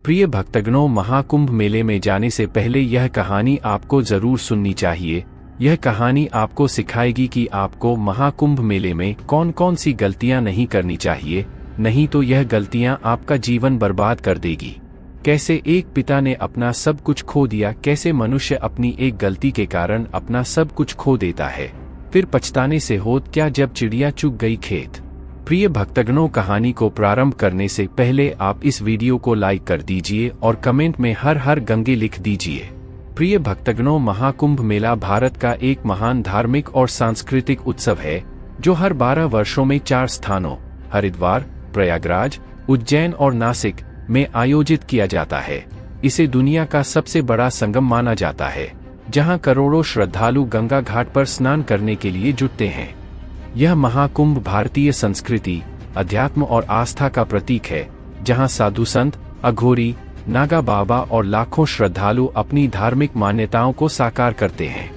प्रिय भक्तगणों, महाकुंभ मेले में जाने से पहले यह कहानी आपको जरूर सुननी चाहिए। यह कहानी आपको सिखाएगी कि आपको महाकुंभ मेले में कौन कौन सी गलतियां नहीं करनी चाहिए, नहीं तो यह गलतियां आपका जीवन बर्बाद कर देगी। कैसे एक पिता ने अपना सब कुछ खो दिया, कैसे मनुष्य अपनी एक गलती के कारण अपना सब कुछ खो देता है, फिर पछताने से होत क्या जब चिड़िया चुग गई खेत। प्रिय भक्तगणों, कहानी को प्रारंभ करने से पहले आप इस वीडियो को लाइक कर दीजिए और कमेंट में हर हर गंगे लिख दीजिए। प्रिय भक्तगणों, महाकुंभ मेला भारत का एक महान धार्मिक और सांस्कृतिक उत्सव है जो हर 12 वर्षों में 4 स्थानों हरिद्वार, प्रयागराज, उज्जैन और नासिक में आयोजित किया जाता है। इसे दुनिया का सबसे बड़ा संगम माना जाता है, जहां करोड़ों श्रद्धालु गंगा घाट पर स्नान करने के लिए जुटते हैं। यह महाकुंभ भारतीय संस्कृति, अध्यात्म और आस्था का प्रतीक है, जहां साधु संत, अघोरी, नागा बाबा और लाखों श्रद्धालु अपनी धार्मिक मान्यताओं को साकार करते हैं।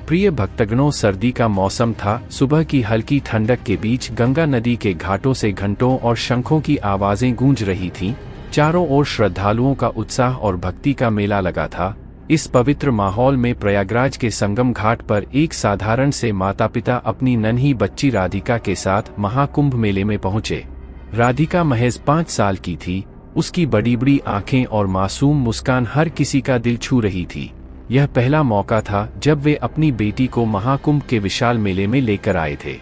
प्रिय भक्तगणों, सर्दी का मौसम था। सुबह की हल्की ठंडक के बीच गंगा नदी के घाटों से घंटों और शंखों की आवाजें गूंज रही थीं। चारों ओर श्रद्धालुओं का उत्साह और भक्ति का मेला लगा था। इस पवित्र माहौल में प्रयागराज के संगम घाट पर एक साधारण से माता पिता अपनी नन्ही बच्ची राधिका के साथ महाकुंभ मेले में पहुंचे। राधिका महज 5 साल की थी। उसकी बड़ी बड़ी आंखें और मासूम मुस्कान हर किसी का दिल छू रही थी। यह पहला मौका था जब वे अपनी बेटी को महाकुंभ के विशाल मेले में लेकर आए थे।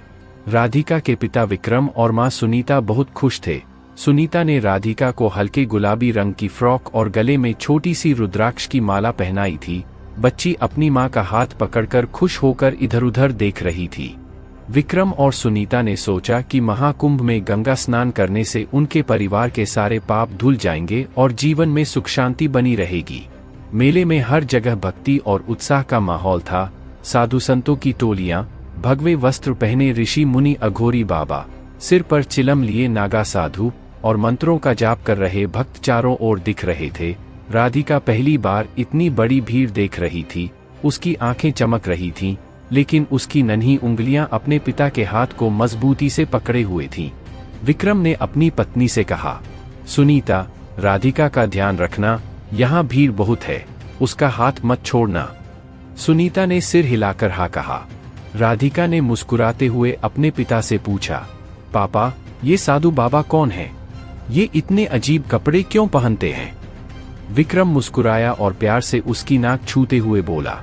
राधिका के पिता विक्रम और मां सुनीता बहुत खुश थे। सुनीता ने राधिका को हल्के गुलाबी रंग की फ्रॉक और गले में छोटी सी रुद्राक्ष की माला पहनाई थी। बच्ची अपनी मां का हाथ पकड़कर खुश होकर इधर उधर देख रही थी। विक्रम और सुनीता ने सोचा कि महाकुंभ में गंगा स्नान करने से उनके परिवार के सारे पाप धुल जाएंगे और जीवन में सुख शांति बनी रहेगी। मेले में हर जगह भक्ति और उत्साह का माहौल था। साधु संतों की टोलियां, भगवे वस्त्र पहने ऋषि मुनि, अघोरी बाबा, सिर पर चिलम लिए नागा साधु और मंत्रों का जाप कर रहे भक्त चारों ओर दिख रहे थे। राधिका पहली बार इतनी बड़ी भीड़ देख रही थी। उसकी आंखें चमक रही थीं, लेकिन उसकी नन्ही उंगलियां अपने पिता के हाथ को मजबूती से पकड़े हुए थीं। विक्रम ने अपनी पत्नी से कहा, सुनीता, राधिका का ध्यान रखना, यहाँ भीड़ बहुत है, उसका हाथ मत छोड़ना। सुनीता ने सिर हिलाकर हाँ कहा। राधिका ने मुस्कुराते हुए अपने पिता से पूछा, पापा, ये साधु बाबा कौन है? ये इतने अजीब कपड़े क्यों पहनते हैं? विक्रम मुस्कुराया और प्यार से उसकी नाक छूते हुए बोला,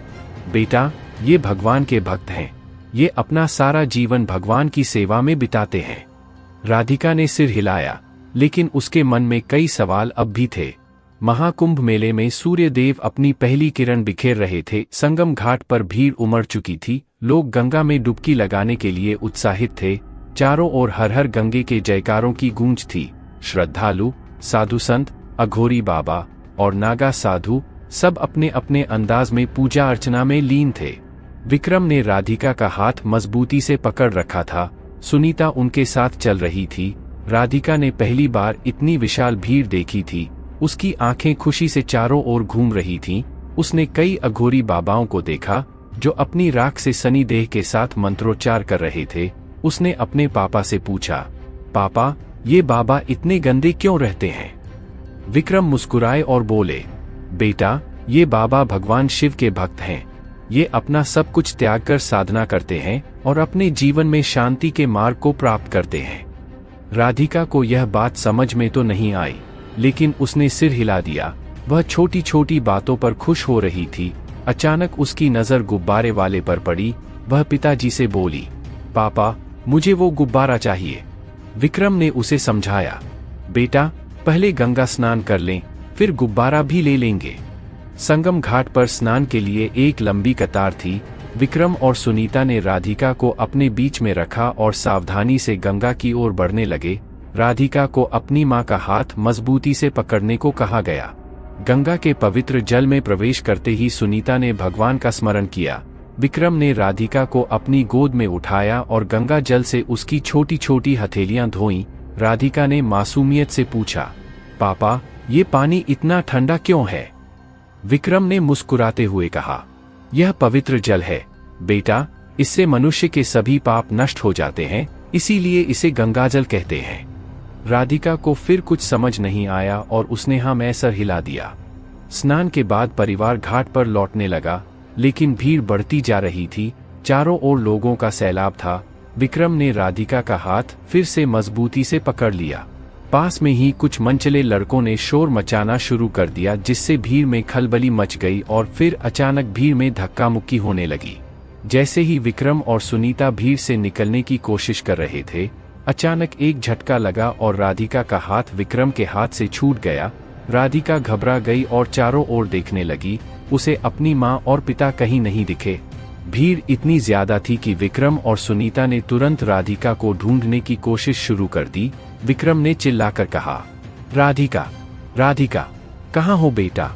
बेटा, ये भगवान के भक्त हैं। ये अपना सारा जीवन भगवान की सेवा में बिताते हैं। राधिका ने सिर हिलाया, लेकिन उसके मन में कई सवाल अब भी थे। महाकुंभ मेले में सूर्य देव अपनी पहली किरण बिखेर रहे थे। संगम घाट पर भीड़ उमड़ चुकी थी। लोग गंगा में डुबकी लगाने के लिए उत्साहित थे। चारों ओर हर हर गंगे के जयकारों की गूंज थी। श्रद्धालु, साधु संत, अघोरी बाबा और नागा साधु सब अपने अपने अंदाज में पूजा अर्चना में लीन थे। विक्रम ने राधिका का हाथ मजबूती से पकड़ रखा था। सुनीता उनके साथ चल रही थी। राधिका ने पहली बार इतनी विशाल भीड़ देखी थी। उसकी आंखें खुशी से चारों ओर घूम रही थीं। उसने कई अघोरी बाबाओं को देखा जो अपनी राख से सनी देह के साथ मंत्रोच्चार कर रहे थे। उसने अपने पापा से पूछा, पापा, ये बाबा इतने गंदे क्यों रहते हैं? विक्रम मुस्कुराए और बोले, बेटा, ये बाबा भगवान शिव के भक्त हैं। ये अपना सब कुछ त्याग कर साधना करते हैं और अपने जीवन में शांति के मार्ग को प्राप्त करते हैं। राधिका को यह बात समझ में तो नहीं आई, लेकिन उसने सिर हिला दिया। वह छोटी छोटी बातों पर खुश हो रही थी। अचानक उसकी नजर गुब्बारे वाले पर पड़ी। वह पिताजी से बोली, पापा, मुझे वो गुब्बारा चाहिए। विक्रम ने उसे समझाया, बेटा, पहले गंगा स्नान कर लें, फिर गुब्बारा भी ले लेंगे। संगम घाट पर स्नान के लिए एक लंबी कतार थी। विक्रम और सुनीता ने राधिका को अपने बीच में रखा और सावधानी से गंगा की ओर बढ़ने लगे। राधिका को अपनी मां का हाथ मजबूती से पकड़ने को कहा गया। गंगा के पवित्र जल में प्रवेश करते ही सुनीता ने भगवान का स्मरण किया। विक्रम ने राधिका को अपनी गोद में उठाया और गंगा जल से उसकी छोटी छोटी हथेलियां धोईं। राधिका ने मासूमियत से पूछा, पापा, ये पानी इतना ठंडा क्यों है? विक्रम ने मुस्कुराते हुए कहा, यह पवित्र जल है बेटा, इससे मनुष्य के सभी पाप नष्ट हो जाते हैं, इसीलिए इसे गंगाजल कहते हैं। राधिका को फिर कुछ समझ नहीं आया और उसने हाँ में सर हिला दिया। स्नान के बाद परिवार घाट पर लौटने लगा, लेकिन भीड़ बढ़ती जा रही थी। चारों ओर लोगों का सैलाब था। विक्रम ने राधिका का हाथ फिर से मजबूती से पकड़ लिया। पास में ही कुछ मनचले लड़कों ने शोर मचाना शुरू कर दिया, जिससे भीड़ में खलबली मच गई और फिर अचानक भीड़ में धक्का मुक्की होने लगी। जैसे ही विक्रम और सुनीता भीड़ से निकलने की कोशिश कर रहे थे, अचानक एक झटका लगा और राधिका का हाथ विक्रम के हाथ से छूट गया। राधिका घबरा गई और चारों ओर देखने लगी। उसे अपनी माँ और पिता कहीं नहीं दिखे। भीड़ इतनी ज्यादा थी कि विक्रम और सुनीता ने तुरंत राधिका को ढूंढने की कोशिश शुरू कर दी। विक्रम ने चिल्लाकर कहा, राधिका, राधिका, कहाँ हो बेटा?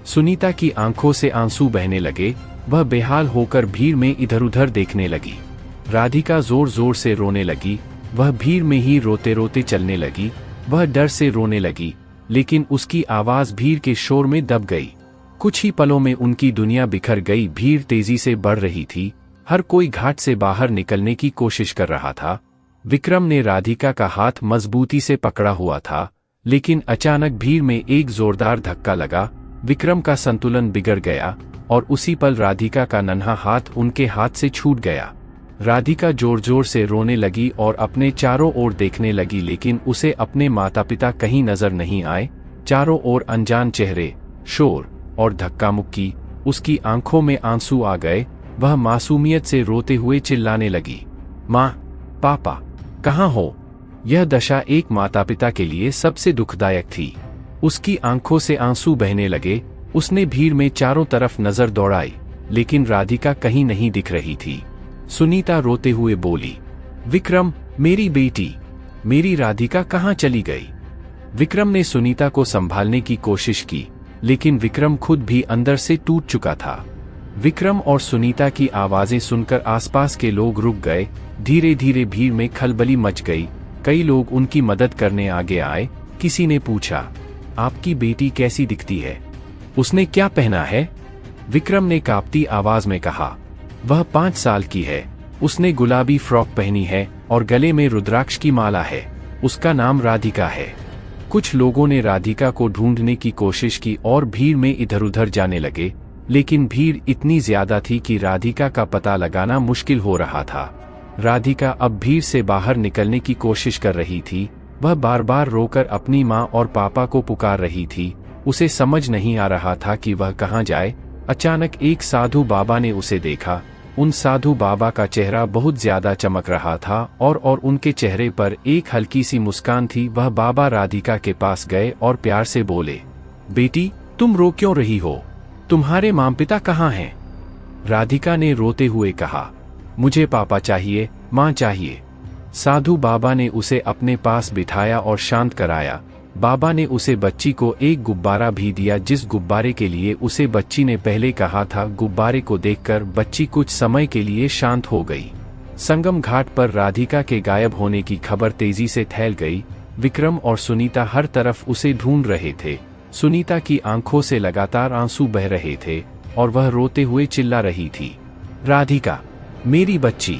सुनीता की आंखों से आंसू बहने लगे। वह बेहाल होकर भीड़ में इधर उधर देखने लगी। राधिका जोर जोर से रोने लगी। वह भीड़ में ही रोते रोते चलने लगी। वह डर से रोने लगी, लेकिन उसकी आवाज भीड़ के शोर में दब गई। कुछ ही पलों में उनकी दुनिया बिखर गई। भीड़ तेजी से बढ़ रही थी। हर कोई घाट से बाहर निकलने की कोशिश कर रहा था। विक्रम ने राधिका का हाथ मजबूती से पकड़ा हुआ था, लेकिन अचानक भीड़ में एक जोरदार धक्का लगा। विक्रम का संतुलन बिगड़ गया और उसी पल राधिका का नन्हा हाथ उनके हाथ से छूट गया। राधिका जोर जोर से रोने लगी और अपने चारों ओर देखने लगी, लेकिन उसे अपने माता पिता कहीं नजर नहीं आए। चारों ओर अनजान चेहरे, शोर और धक्का मुक्की। उसकी आंखों में आंसू आ गए। वह मासूमियत से रोते हुए चिल्लाने लगी, माँ, पापा, कहाँ हो? यह दशा एक माता पिता के लिए सबसे दुखदायक थी। उसकी आंखों से आंसू बहने लगे। उसने भीड़ में चारों तरफ नजर दौड़ाई, लेकिन राधिका कहीं नहीं दिख रही थी। सुनीता रोते हुए बोली, विक्रम, मेरी बेटी, मेरी राधिका कहाँ चली गई? विक्रम ने सुनीता को संभालने की कोशिश की, लेकिन विक्रम खुद भी अंदर से टूट चुका था। विक्रम और सुनीता की आवाजें सुनकर आसपास के लोग रुक गए। धीरे धीरे भीड़ में खलबली मच गई। कई लोग उनकी मदद करने आगे आए। किसी ने पूछा, आपकी बेटी कैसी दिखती है? उसने क्या पहना है? विक्रम ने कांपती आवाज में कहा, वह 5 साल की है। उसने गुलाबी फ्रॉक पहनी है और गले में रुद्राक्ष की माला है। उसका नाम राधिका है। कुछ लोगों ने राधिका को ढूंढने की कोशिश की और भीड़ में इधर उधर जाने लगे, लेकिन भीड़ इतनी ज्यादा थी कि राधिका का पता लगाना मुश्किल हो रहा था। राधिका अब भीड़ से बाहर निकलने की कोशिश कर रही थी। वह बार बार रोकर अपनी माँ और पापा को पुकार रही थी। उसे समझ नहीं आ रहा था कि वह कहाँ जाए। अचानक एक साधु बाबा ने उसे देखा। उन साधु बाबा का चेहरा बहुत ज्यादा चमक रहा था और उनके चेहरे पर एक हल्की सी मुस्कान थी। वह बाबा राधिका के पास गए और प्यार से बोले, बेटी, तुम रो क्यों रही हो? तुम्हारे माँ पिता कहाँ हैं? राधिका ने रोते हुए कहा, मुझे पापा चाहिए, माँ चाहिए। साधु बाबा ने उसे अपने पास बिठाया और शांत कराया। बाबा ने उसे बच्ची को एक गुब्बारा भी दिया, जिस गुब्बारे के लिए उसे बच्ची ने पहले कहा था। गुब्बारे को देखकर बच्ची कुछ समय के लिए शांत हो गई। संगम घाट पर राधिका के गायब होने की खबर तेजी से फैल गई। विक्रम और सुनीता हर तरफ उसे ढूंढ रहे थे। सुनीता की आंखों से लगातार आंसू बह रहे थे और वह रोते हुए चिल्ला रही थी, राधिका, मेरी बच्ची,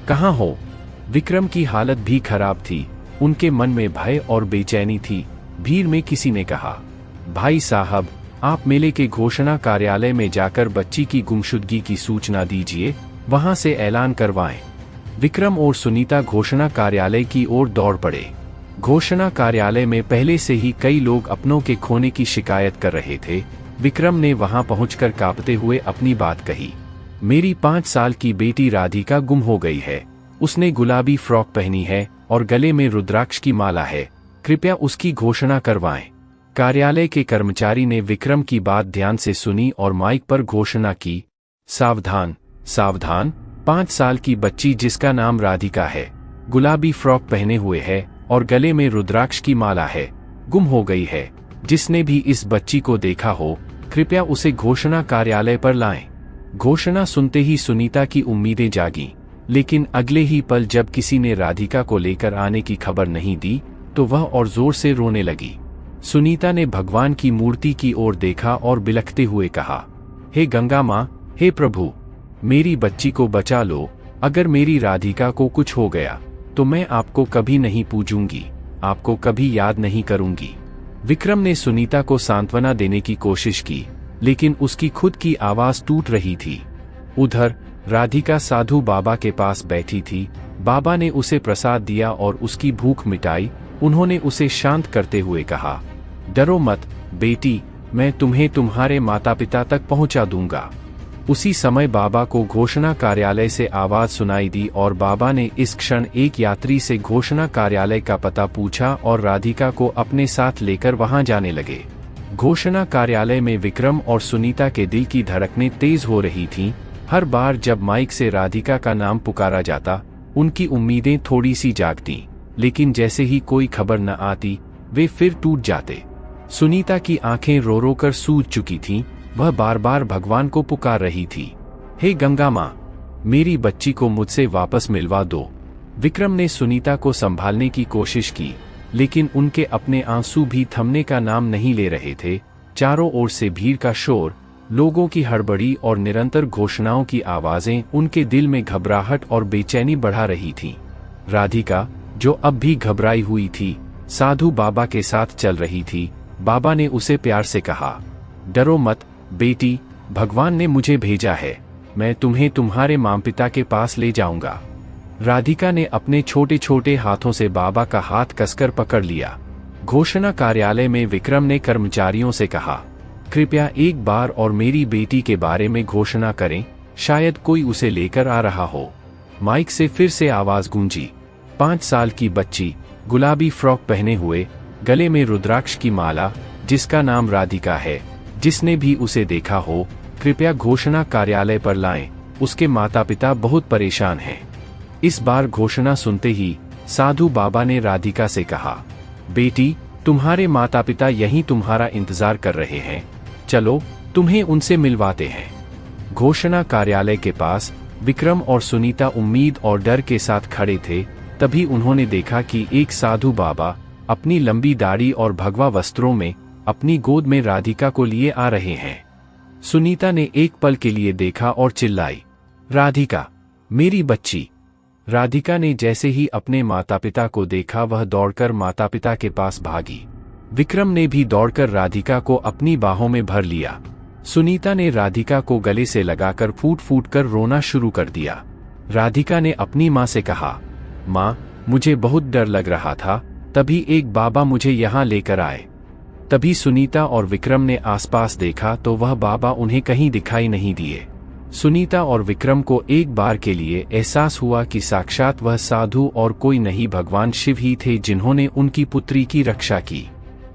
कहाँ हो? विक्रम की हालत भी खराब थी। उनके मन में भय और बेचैनी थी। भीड़ में किसी ने कहा, भाई साहब, आप मेले के घोषणा कार्यालय में जाकर बच्ची की गुमशुदगी की सूचना दीजिए, वहां से ऐलान करवाएं। विक्रम और सुनीता घोषणा कार्यालय की ओर दौड़ पड़े। घोषणा कार्यालय में पहले से ही कई लोग अपनों के खोने की शिकायत कर रहे थे। विक्रम ने वहां पहुंचकर कांपते हुए अपनी बात कही, मेरी 5 साल की बेटी राधिका गुम हो गई है। उसने गुलाबी फ्रॉक पहनी है और गले में रुद्राक्ष की माला है। कृपया उसकी घोषणा करवाएं। कार्यालय के कर्मचारी ने विक्रम की बात ध्यान से सुनी और माइक पर घोषणा की, सावधान, सावधान, 5 साल की बच्ची जिसका नाम राधिका है, गुलाबी फ्रॉक पहने हुए है और गले में रुद्राक्ष की माला है, गुम हो गई है। जिसने भी इस बच्ची को देखा हो, कृपया उसे घोषणा कार्यालय पर लाएं। घोषणा सुनते ही सुनीता की उम्मीदें जागीं, लेकिन अगले ही पल जब किसी ने राधिका को लेकर आने की खबर नहीं दी, तो वह और जोर से रोने लगी। सुनीता ने भगवान की मूर्ति की ओर देखा और बिलखते हुए कहा, हे गंगा माँ, हे प्रभु, मेरी बच्ची को बचा लो। अगर मेरी राधिका को कुछ हो गया तो मैं आपको कभी नहीं पूजूंगी। आपको कभी याद नहीं करूंगी। विक्रम ने सुनीता को सांत्वना देने की कोशिश की, लेकिन उसकी खुद की आवाज टूट रही थी। उधर राधिका साधु बाबा के पास बैठी थी। बाबा ने उसे प्रसाद दिया और उसकी भूख मिटाई। उन्होंने उसे शांत करते हुए कहा, डरो मत बेटी, मैं तुम्हें तुम्हारे माता पिता तक पहुंचा दूंगा। उसी समय बाबा को घोषणा कार्यालय से आवाज सुनाई दी और बाबा ने इस क्षण एक यात्री से घोषणा कार्यालय का पता पूछा और राधिका को अपने साथ लेकर वहां जाने लगे। घोषणा कार्यालय में विक्रम और सुनीता के दिल की धड़कनें तेज हो रही थीं। हर बार जब माइक से राधिका का नाम पुकारा जाता, उनकी उम्मीदें थोड़ी सी जागती, लेकिन जैसे ही कोई खबर न आती, वे फिर टूट जाते। सुनीता की आंखें रो रो कर सूज चुकी थीं। वह बार बार भगवान को पुकार रही थी, हे गंगा माँ, मेरी बच्ची को मुझसे वापस मिलवा दो। विक्रम ने सुनीता को संभालने की कोशिश की, लेकिन उनके अपने आंसू भी थमने का नाम नहीं ले रहे थे। चारों ओर से भीड़ का शोर, लोगों की हड़बड़ी और निरंतर घोषणाओं की आवाजें उनके दिल में घबराहट और बेचैनी बढ़ा रही थीं। राधिका, जो अब भी घबराई हुई थी, साधु बाबा के साथ चल रही थी। बाबा ने उसे प्यार से कहा, डरो मत बेटी, भगवान ने मुझे भेजा है, मैं तुम्हें तुम्हारे माँ पिता के पास ले जाऊंगा। राधिका ने अपने छोटे छोटे हाथों से बाबा का हाथ कसकर पकड़ लिया। घोषणा कार्यालय में विक्रम ने कर्मचारियों से कहा, कृपया एक बार और मेरी बेटी के बारे में घोषणा करें, शायद कोई उसे लेकर आ रहा हो। माइक से फिर से आवाज गूंजी, 5 साल की बच्ची, गुलाबी फ्रॉक पहने हुए, गले में रुद्राक्ष की माला, जिसका नाम राधिका है, जिसने भी उसे देखा हो, कृपया घोषणा कार्यालय पर लाएं, उसके माता पिता बहुत परेशान हैं। इस बार घोषणा सुनते ही साधु बाबा ने राधिका से कहा, बेटी, तुम्हारे माता पिता यहीं तुम्हारा इंतजार कर रहे हैं, चलो तुम्हें उनसे मिलवाते हैं। घोषणा कार्यालय के पास विक्रम और सुनीता उम्मीद और डर के साथ खड़े थे। तभी उन्होंने देखा कि एक साधु बाबा अपनी लंबी दाढ़ी और भगवा वस्त्रों में अपनी गोद में राधिका को लिए आ रहे हैं। सुनीता ने एक पल के लिए देखा और चिल्लाई, राधिका, मेरी बच्ची। राधिका ने जैसे ही अपने माता पिता को देखा, वह दौड़कर माता पिता के पास भागी। विक्रम ने भी दौड़कर राधिका को अपनी बाहों में भर लिया। सुनीता ने राधिका को गले से लगाकर फूट फूट कर रोना शुरू कर दिया। राधिका ने अपनी माँ से कहा, माँ, मुझे बहुत डर लग रहा था, तभी एक बाबा मुझे यहाँ लेकर आए। तभी सुनीता और विक्रम ने आसपास देखा तो वह बाबा उन्हें कहीं दिखाई नहीं दिए। सुनीता और विक्रम को एक बार के लिए एहसास हुआ कि साक्षात वह साधु और कोई नहीं, भगवान शिव ही थे, जिन्होंने उनकी पुत्री की रक्षा की।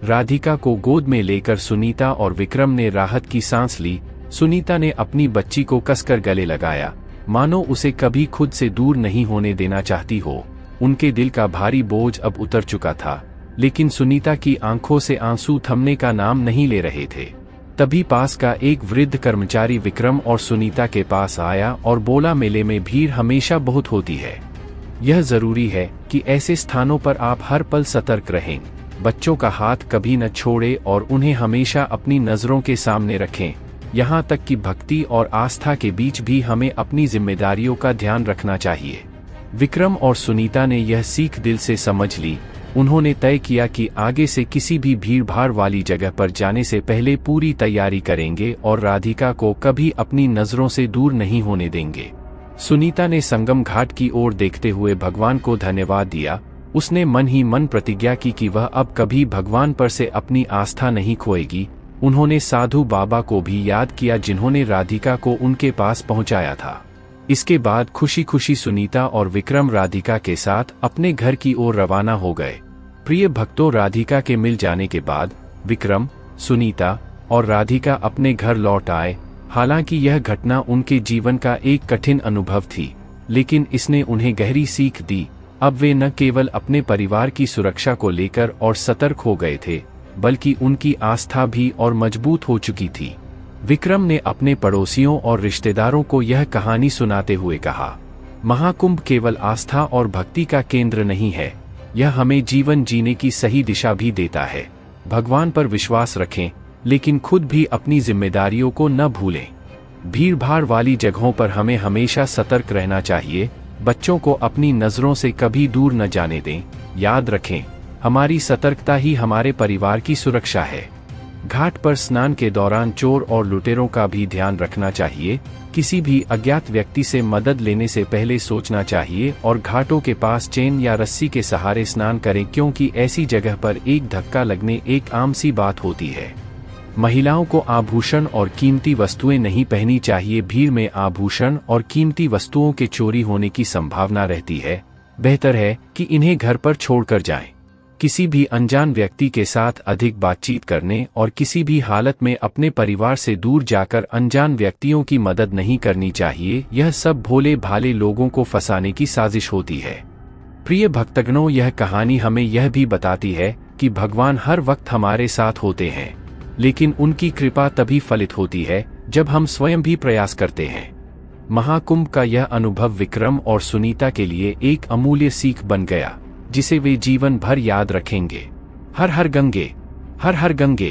राधिका को गोद में लेकर सुनीता और विक्रम ने राहत की सांस ली। सुनीता ने अपनी बच्ची को कसकर गले लगाया, मानो उसे कभी खुद से दूर नहीं होने देना चाहती हो। उनके दिल का भारी बोझ अब उतर चुका था, लेकिन सुनीता की आंखों से आंसू थमने का नाम नहीं ले रहे थे। तभी पास का एक वृद्ध कर्मचारी विक्रम और सुनीता के पास आया और बोला, मेले में भीड़ हमेशा बहुत होती है, यह जरूरी है कि ऐसे स्थानों पर आप हर पल सतर्क रहें। बच्चों का हाथ कभी न छोड़े और उन्हें हमेशा अपनी नजरों के सामने रखें। यहाँ तक कि भक्ति और आस्था के बीच भी हमें अपनी जिम्मेदारियों का ध्यान रखना चाहिए। विक्रम और सुनीता ने यह सीख दिल से समझ ली। उन्होंने तय किया कि आगे से किसी भी भीड़-भाड़ वाली जगह पर जाने से पहले पूरी तैयारी करेंगे और राधिका को कभी अपनी नजरों से दूर नहीं होने देंगे। सुनीता ने संगम घाट की ओर देखते हुए भगवान को धन्यवाद दिया। उसने मन ही मन प्रतिज्ञा की कि वह अब कभी भगवान पर से अपनी आस्था नहीं खोएगी। उन्होंने साधु बाबा को भी याद किया, जिन्होंने राधिका को उनके पास पहुंचाया था। इसके बाद खुशी खुशी सुनीता और विक्रम राधिका के साथ अपने घर की ओर रवाना हो गए। प्रिय भक्तों, राधिका के मिल जाने के बाद विक्रम, सुनीता और राधिका अपने घर लौट आए। हालांकि यह घटना उनके जीवन का एक कठिन अनुभव थी, लेकिन इसने उन्हें गहरी सीख दी। अब वे न केवल अपने परिवार की सुरक्षा को लेकर और सतर्क हो गए थे, बल्कि उनकी आस्था भी और मजबूत हो चुकी थी। विक्रम ने अपने पड़ोसियों और रिश्तेदारों को यह कहानी सुनाते हुए कहा, महाकुंभ केवल आस्था और भक्ति का केंद्र नहीं है, यह हमें जीवन जीने की सही दिशा भी देता है। भगवान पर विश्वास रखें, लेकिन खुद भी अपनी जिम्मेदारियों को न भूलें। भीड़-भाड़ वाली जगहों पर हमें हमेशा सतर्क रहना चाहिए। बच्चों को अपनी नजरों से कभी दूर न जाने दें। याद रखें, हमारी सतर्कता ही हमारे परिवार की सुरक्षा है। घाट पर स्नान के दौरान चोर और लुटेरों का भी ध्यान रखना चाहिए। किसी भी अज्ञात व्यक्ति से मदद लेने से पहले सोचना चाहिए और घाटों के पास चेन या रस्सी के सहारे स्नान करें, क्योंकि ऐसी जगह पर एक धक्का लगने एक आम सी बात होती है। महिलाओं को आभूषण और कीमती वस्तुएं नहीं पहननी चाहिए। भीड़ में आभूषण और कीमती वस्तुओं के चोरी होने की संभावना रहती है। बेहतर है कि इन्हें घर पर छोड़कर जाएं। किसी भी अनजान व्यक्ति के साथ अधिक बातचीत करने और किसी भी हालत में अपने परिवार से दूर जाकर अनजान व्यक्तियों की मदद नहीं करनी चाहिए। यह सब भोले भाले लोगों को फंसाने की साजिश होती है। प्रिय भक्तगणों, यह कहानी हमें यह भी बताती है कि भगवान हर वक्त हमारे साथ होते हैं, लेकिन उनकी कृपा तभी फलित होती है जब हम स्वयं भी प्रयास करते हैं। महाकुंभ का यह अनुभव विक्रम और सुनीता के लिए एक अमूल्य सीख बन गया, जिसे वे जीवन भर याद रखेंगे। हर हर गंगे, हर हर गंगे।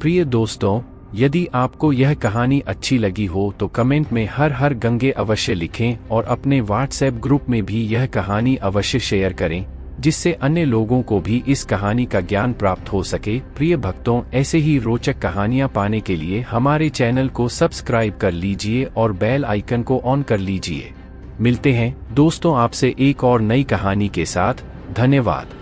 प्रिय दोस्तों, यदि आपको यह कहानी अच्छी लगी हो तो कमेंट में हर हर गंगे अवश्य लिखें और अपने व्हाट्सएप ग्रुप में भी यह कहानी अवश्य शेयर करें, जिससे अन्य लोगों को भी इस कहानी का ज्ञान प्राप्त हो सके। प्रिय भक्तों, ऐसे ही रोचक कहानियां पाने के लिए हमारे चैनल को सब्सक्राइब कर लीजिए और बेल आइकन को ऑन कर लीजिए। मिलते हैं दोस्तों आपसे एक और नई कहानी के साथ। धन्यवाद।